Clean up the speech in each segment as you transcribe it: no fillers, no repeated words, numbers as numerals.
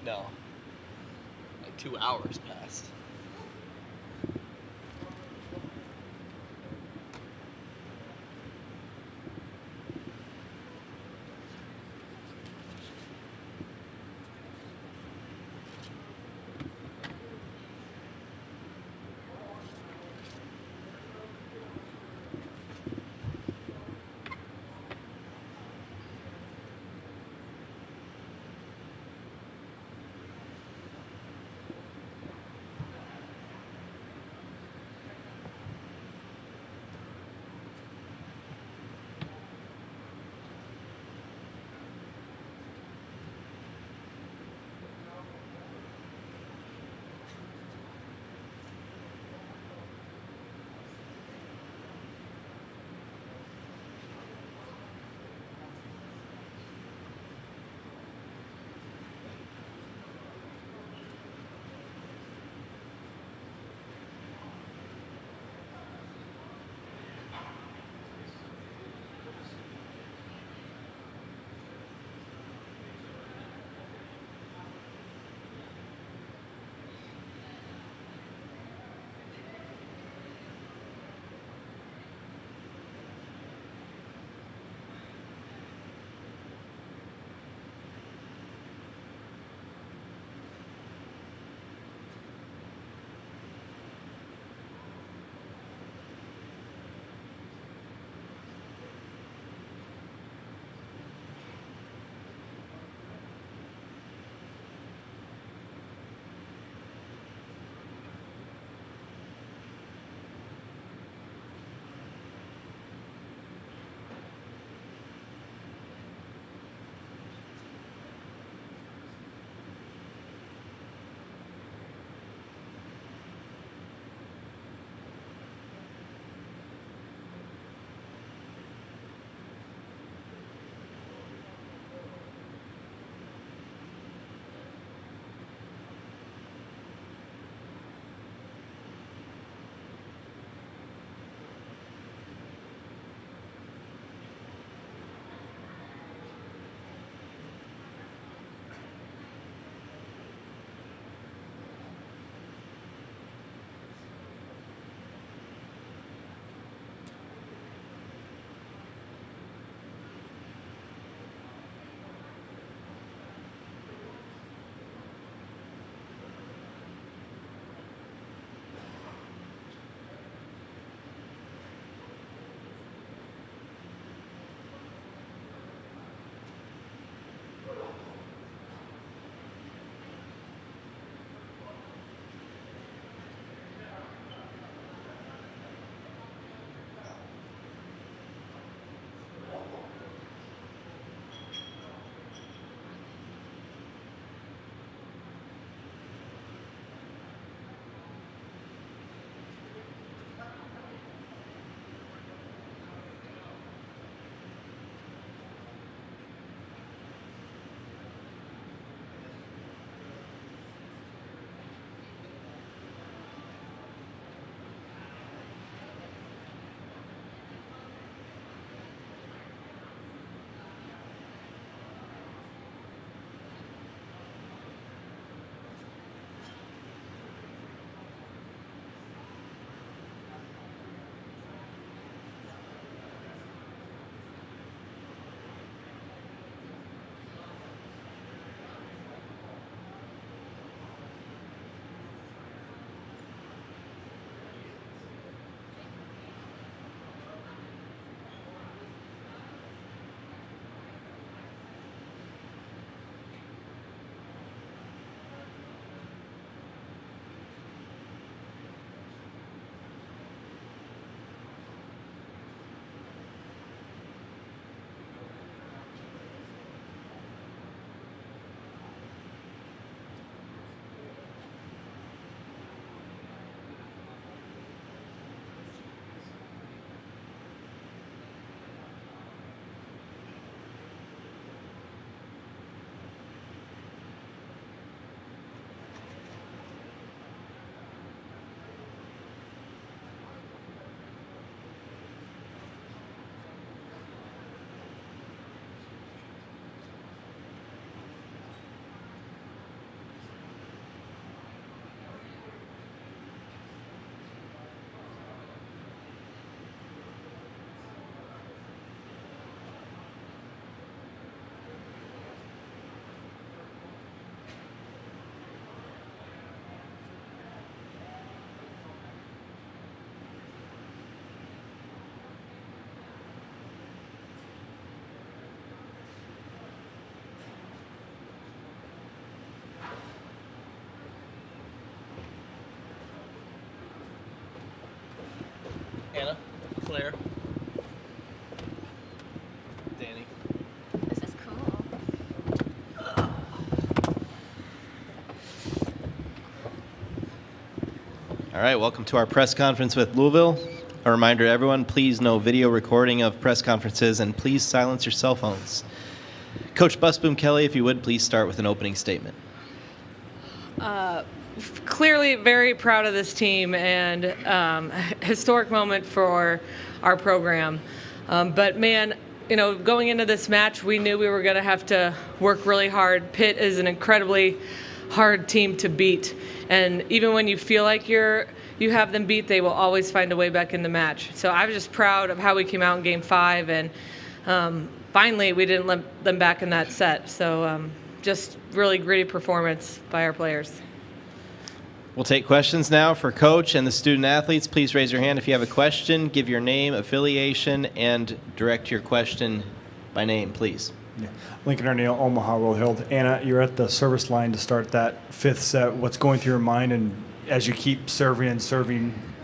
No. Like 2 hours passed. Anna, Claire, Danny. This is cool. All right, welcome to our press conference with Louisville. A reminder to everyone, please no video recording of press conferences and please silence your cell phones. Coach Busboom Kelly, if you would, please start with an opening statement. Clearly very proud of this team and historic moment for our program. But man, going into this match, we knew we were going to have to work really hard. Pitt is an incredibly hard team to beat. And even when you feel like you have them beat, they will always find a way back in the match. So I was just proud of how we came out in Game 5. And finally, we didn't let them back in that set. So just really gritty performance by our players. We'll take questions now for Coach and the student athletes. Please raise your hand if you have a question. Give your name, affiliation, and direct your question by name, please. Yeah. Lincoln O'Neill, Omaha, Will Hill. Anna, you're at the service line to start that fifth set. What's going through your mind, and as you keep serving,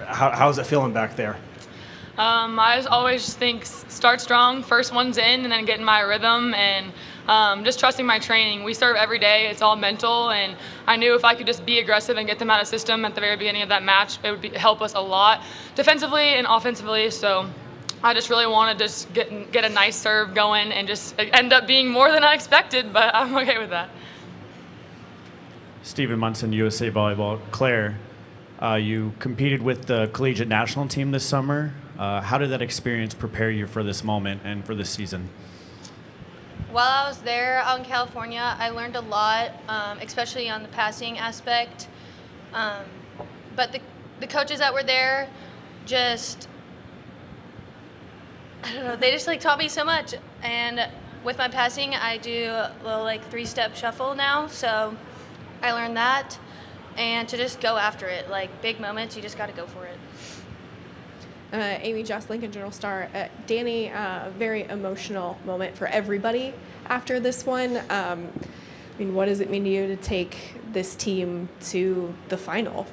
how's it feeling back there? I always think start strong, first one's in, and then get in my rhythm, and just trusting my training. We serve every day. It's all mental, and I knew if I could just be aggressive and get them out of system at the very beginning of that match, it would help us a lot defensively and offensively. So I just really wanted to just get a nice serve going and just end up being more than I expected, but I'm okay with that. Stephen Munson, USA Volleyball. Claire, you competed with the collegiate national team this summer. How did that experience prepare you for this moment and for this season? While I was there out in California, I learned a lot, especially on the passing aspect. But the coaches that were there they just taught me so much. And with my passing, I do a little three-step shuffle now, so I learned that. And to just go after it, big moments, you just got to go for it. Amy Joss, Lincoln Journal-Star. Danny, a very emotional moment for everybody after this one. What does it mean to you to take this team to the final?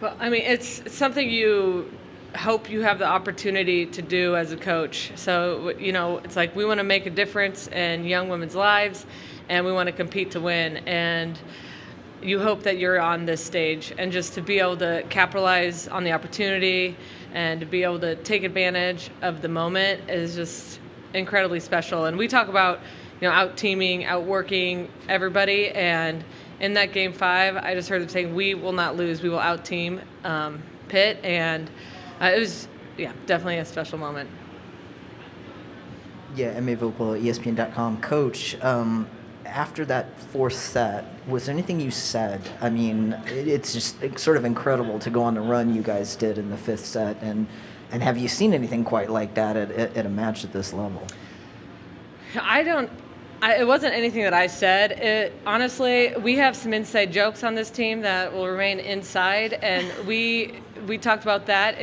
Well, it's something you hope you have the opportunity to do as a coach. So, it's we want to make a difference in young women's lives, and we want to compete to win. And you hope that you're on this stage, and just to be able to capitalize on the opportunity and to be able to take advantage of the moment is just incredibly special. And we talk about, out-teaming, outworking everybody. And in that Game 5, I just heard them saying, we will not lose, we will out-team Pitt. And it was, definitely a special moment. Yeah, Emma Vopel, ESPN.com. Coach, after that fourth set, was there anything you said? It's just sort of incredible to go on the run you guys did in the fifth set, and have you seen anything quite like that at a match at this level? It wasn't anything that I said. Honestly, we have some inside jokes on this team that will remain inside, and we talked about that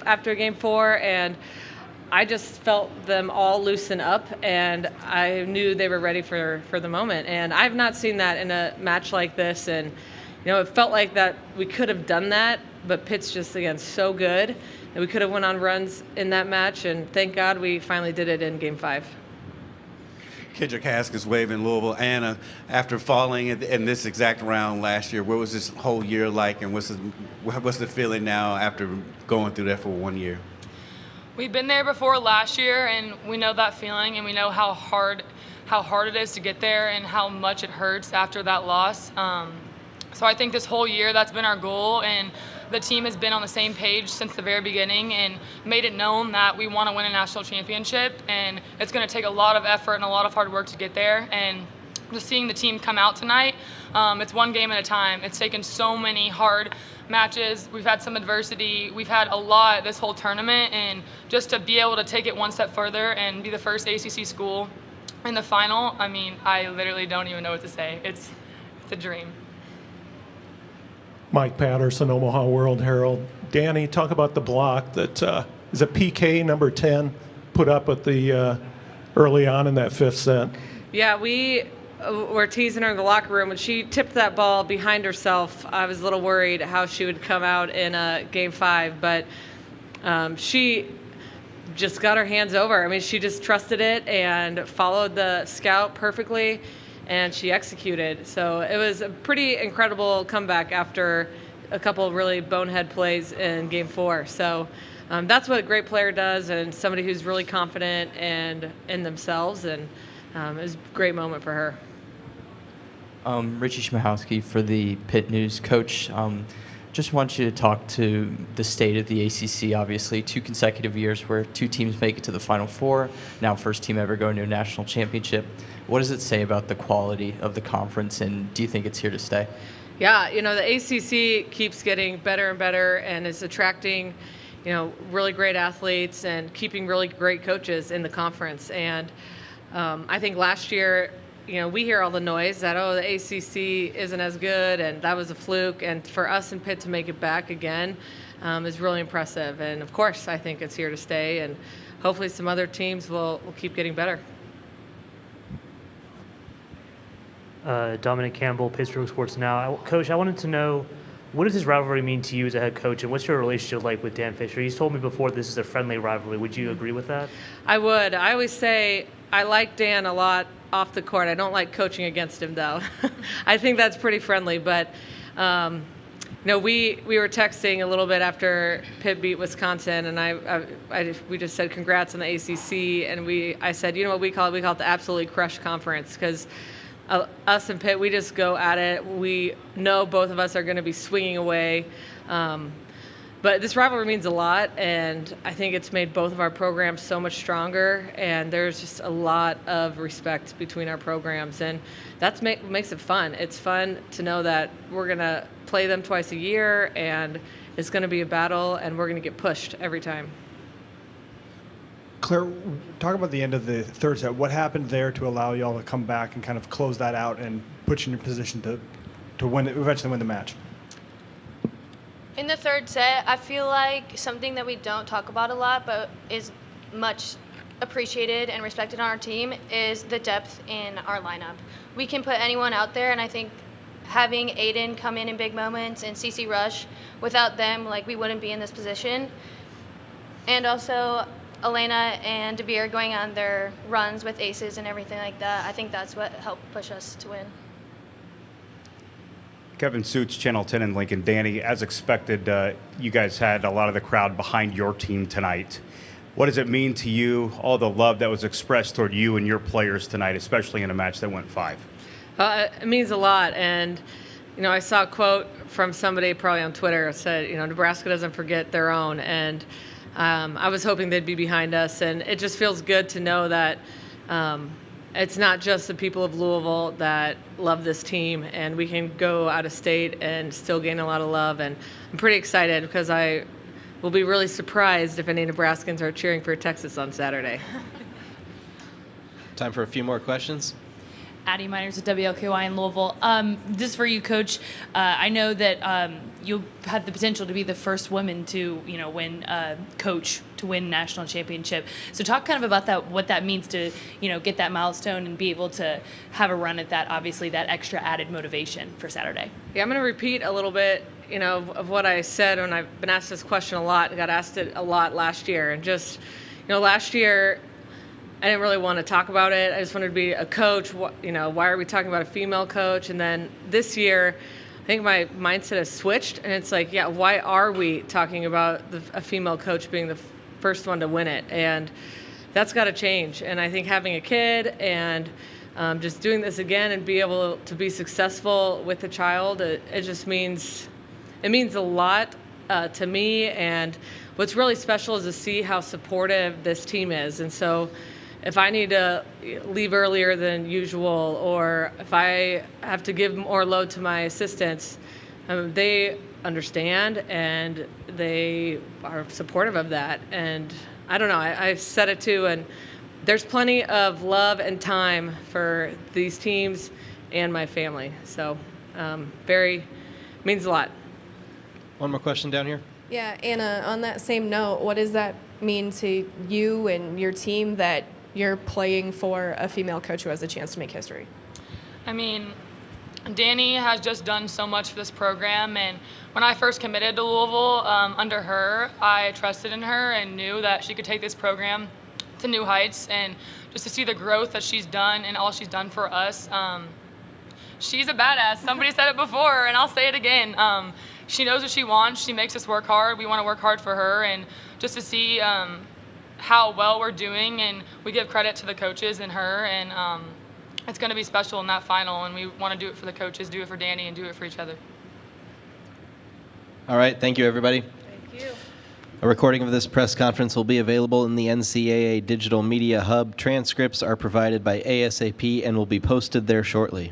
after Game 4, and I just felt them all loosen up, and I knew they were ready for the moment. And I've not seen that in a match like this. And, it felt like that we could have done that, but Pitt's just, again, so good. And we could have went on runs in that match, and thank God we finally did it in Game 5. Kendrick Haskins waving Louisville. Anna, after falling in this exact round last year, what was this whole year like, and what's the feeling now after going through that for 1 year? We've been there before last year, and we know that feeling, and we know how hard it is to get there and how much it hurts after that loss. So I think this whole year that's been our goal, and the team has been on the same page since the very beginning and made it known that we want to win a national championship, and it's going to take a lot of effort and a lot of hard work to get there. And just seeing the team come out tonight, it's one game at a time. It's taken so many hard matches. We've had some adversity. We've had a lot this whole tournament, and just to be able to take it one step further and be the first ACC school in the final, I literally don't even know what to say. It's a dream. Mike Patterson, Omaha World Herald. Danny, talk about the block that is a PK number 10 put up at the early on in that fifth set. Yeah, we were teasing her in the locker room. When she tipped that ball behind herself, I was a little worried how she would come out in Game 5. But She just got her hands over. I mean, she just trusted it and followed the scout perfectly, and she executed. So it was a pretty incredible comeback after a couple of really bonehead plays in Game 4. So that's what a great player does, and somebody who's really confident and in themselves, and it was a great moment for her. Richie Schmahowski for the Pitt News. Coach, just want you to talk to the state of the ACC. Obviously, 2 consecutive years where 2 teams make it to the Final Four, now first team ever going to a national championship. What does it say about the quality of the conference, and do you think it's here to stay? Yeah, the ACC keeps getting better and better and is attracting, really great athletes and keeping really great coaches in the conference. And I think last year, we hear all the noise that, the ACC isn't as good and that was a fluke. And for us in Pitt to make it back again is really impressive. And, of course, I think it's here to stay. And hopefully some other teams will keep getting better. Dominic Campbell, Pittsburgh Sports Now. Coach, I wanted to know, what does this rivalry mean to you as a head coach, and what's your relationship like with Dan Fisher? He's told me before this is a friendly rivalry. Would you agree with that? I would. I always say I like Dan a lot off the court. I don't like coaching against him, though. I think that's pretty friendly. But, we were texting a little bit after Pitt beat Wisconsin, and we just said congrats on the ACC, and I said, what we call it? We call it the absolutely crushed conference, because us and Pitt, we just go at it. We know both of us are going to be swinging away. But this rivalry means a lot, and I think it's made both of our programs so much stronger, and there's just a lot of respect between our programs, and that makes it fun. It's fun to know that we're going to play them twice a year, and it's going to be a battle, and we're going to get pushed every time. Claire, talk about the end of the third set. What happened there to allow y'all to come back and kind of close that out and put you in a position to eventually win the match? In the third set, I feel like something that we don't talk about a lot but is much appreciated and respected on our team is the depth in our lineup. We can put anyone out there, and I think having Aiden come in big moments and CeCe Rush, without them, we wouldn't be in this position. And also Elena and DeVere going on their runs with aces and everything like that. I think that's what helped push us to win. Kevin Suits, Channel 10 in Lincoln. Danny, as expected, you guys had a lot of the crowd behind your team tonight. What does it mean to you, all the love that was expressed toward you and your players tonight, especially in a match that went 5? It means a lot. And, I saw a quote from somebody probably on Twitter that said, Nebraska doesn't forget their own. And I was hoping they'd be behind us. And it just feels good to know that it's not just the people of Louisville that love this team, and we can go out of state and still gain a lot of love. And I'm pretty excited because I will be really surprised if any Nebraskans are cheering for Texas on Saturday. Time for a few more questions. Addie Miners at WLKY in Louisville. This is for you, Coach. I know that you had the potential to be the first woman to, win coach to win national championship. So talk kind of about that, what that means to, get that milestone and be able to have a run at that. Obviously, that extra added motivation for Saturday. Yeah, I'm going to repeat a little bit, of what I said when I've been asked this question a lot. I got asked it a lot last year, and just, last year, I didn't really want to talk about it. I just wanted to be a coach. Why are we talking about a female coach? And then this year, I think my mindset has switched, and it's like, yeah, why are we talking about a female coach being the first one to win it? And that's got to change. And I think having a kid and just doing this again and be able to be successful with the child, it just means a lot to me. And what's really special is to see how supportive this team is. And so if I need to leave earlier than usual, or if I have to give more load to my assistants, they understand and they are supportive of that. And I don't know, I said it too, and there's plenty of love and time for these teams and my family. So means a lot. One more question down here. Yeah, Anna, on that same note, what does that mean to you and your team that you're playing for a female coach who has a chance to make history? I mean, Danny has just done so much for this program, and when I first committed to Louisville under her, I trusted in her and knew that she could take this program to new heights. And just to see the growth that she's done and all she's done for us, she's a badass. Somebody said it before, and I'll say it again. She knows what she wants. She makes us work hard. We want to work hard for her, and just to see how well we're doing, and we give credit to the coaches and her, and it's going to be special in that final, and we want to do it for the coaches, do it for Danny, and do it for each other. All right, thank you, everybody. Thank you. A recording of this press conference will be available in the NCAA Digital Media Hub. Transcripts are provided by ASAP and will be posted there shortly.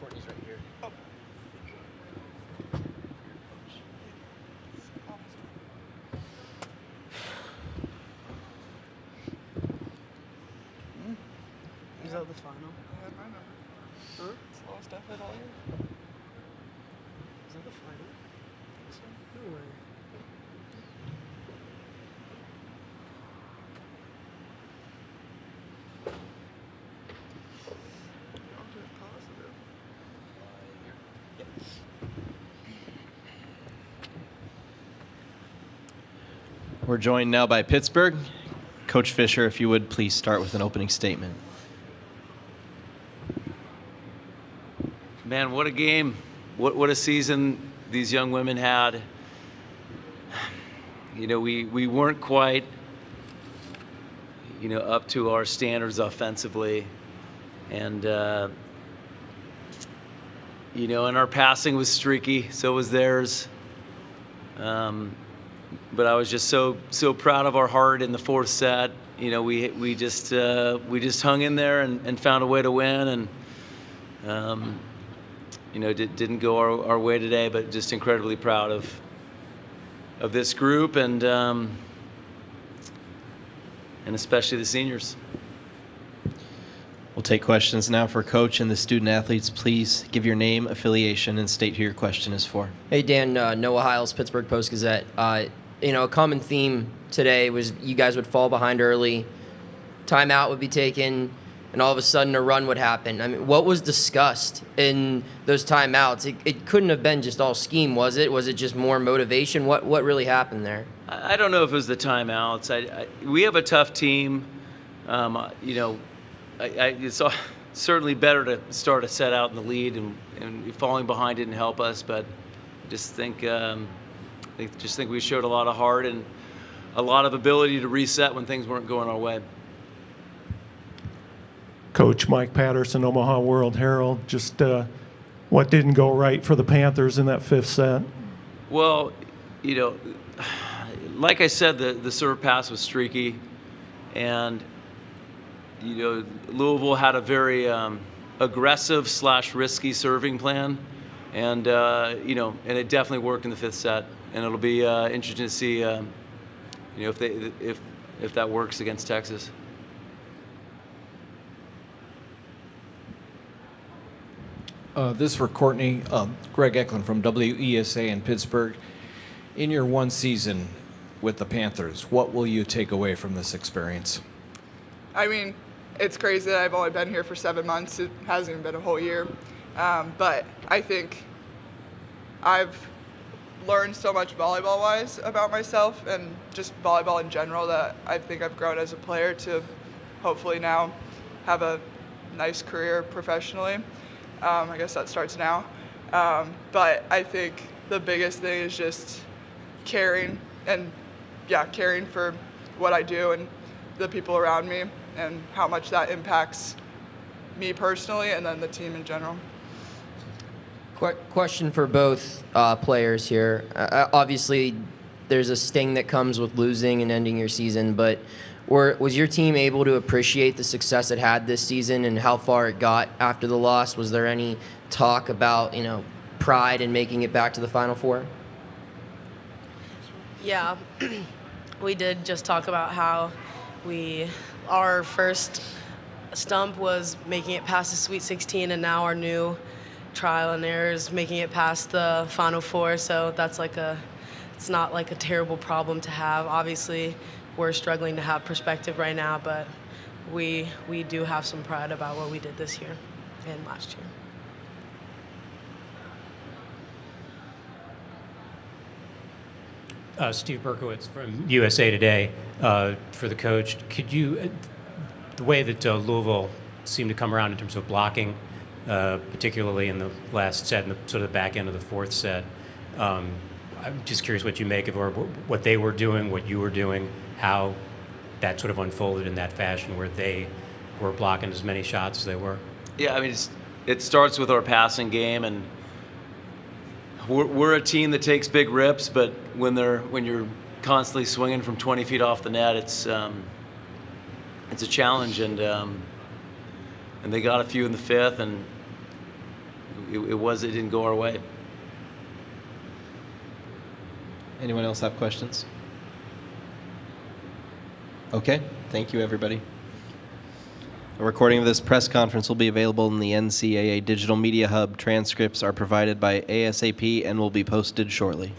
Courtney's right here. Is that the final? Slowest effort all year. Is that the final? No way. We're joined now by Pittsburgh. Coach Fisher, if you would please start with an opening statement. Man, what a game. What a season these young women had. You know, we weren't quite, up to our standards offensively. And, and our passing was streaky, so was theirs. But I was just so proud of our heart in the fourth set. We just hung in there and found a way to win, and didn't go our way today, but just incredibly proud of this group and especially the seniors. We'll take questions now for Coach and the student athletes. Please give your name, affiliation, and state who your question is for. Hey, Dan, Noah Hiles, Pittsburgh Post-Gazette. A common theme today was you guys would fall behind early, timeout would be taken, and all of a sudden a run would happen. I mean, what was discussed in those timeouts? It couldn't have been just all scheme, was it? Was it just more motivation? What really happened there? I don't know if it was the timeouts. We have a tough team. It's certainly better to start a set out in the lead, and falling behind didn't help us. But I just think we showed a lot of heart and a lot of ability to reset when things weren't going our way. Coach Mike Patterson, Omaha World Herald, just what didn't go right for the Panthers in that fifth set? Well, like I said, the serve pass was streaky, and Louisville had a very aggressive / risky serving plan, and and it definitely worked in the fifth set, and it'll be interesting to see if that works against Texas. This is for Courtney. Greg Eklund from WESA in Pittsburgh. In your one season with the Panthers, what will you take away from this experience? I mean, it's crazy that I've only been here for 7 months. It hasn't even been a whole year. But I think I've learned so much volleyball-wise about myself and just volleyball in general that I think I've grown as a player to hopefully now have a nice career professionally. I guess that starts now. But I think the biggest thing is just caring for what I do and the people around me and how much that impacts me personally and then the team in general. Question for both players here. Obviously, there's a sting that comes with losing and ending your season, but was your team able to appreciate the success it had this season and how far it got after the loss? Was there any talk about, pride in making it back to the Final Four? Yeah, we did just talk about how our first stump was making it past the Sweet 16, and now our new trial and error is making it past the Final Four. So that's it's not like a terrible problem to have. Obviously, we're struggling to have perspective right now, but we do have some pride about what we did this year and last year. Steve Berkowitz from USA Today for the coach. Could you, the way that Louisville seemed to come around in terms of blocking, particularly in the last set and sort of the back end of the fourth set, I'm just curious what you make of what they were doing, what you were doing, how that sort of unfolded in that fashion where they were blocking as many shots as they were. Yeah, I mean, it starts with our passing game, and we're a team that takes big rips, but when you're constantly swinging from 20 feet off the net, it's a challenge, and they got a few in the fifth, and it didn't go our way. Anyone else have questions? Okay, thank you, everybody. A recording of this press conference will be available in the NCAA Digital Media Hub. Transcripts are provided by ASAP and will be posted shortly.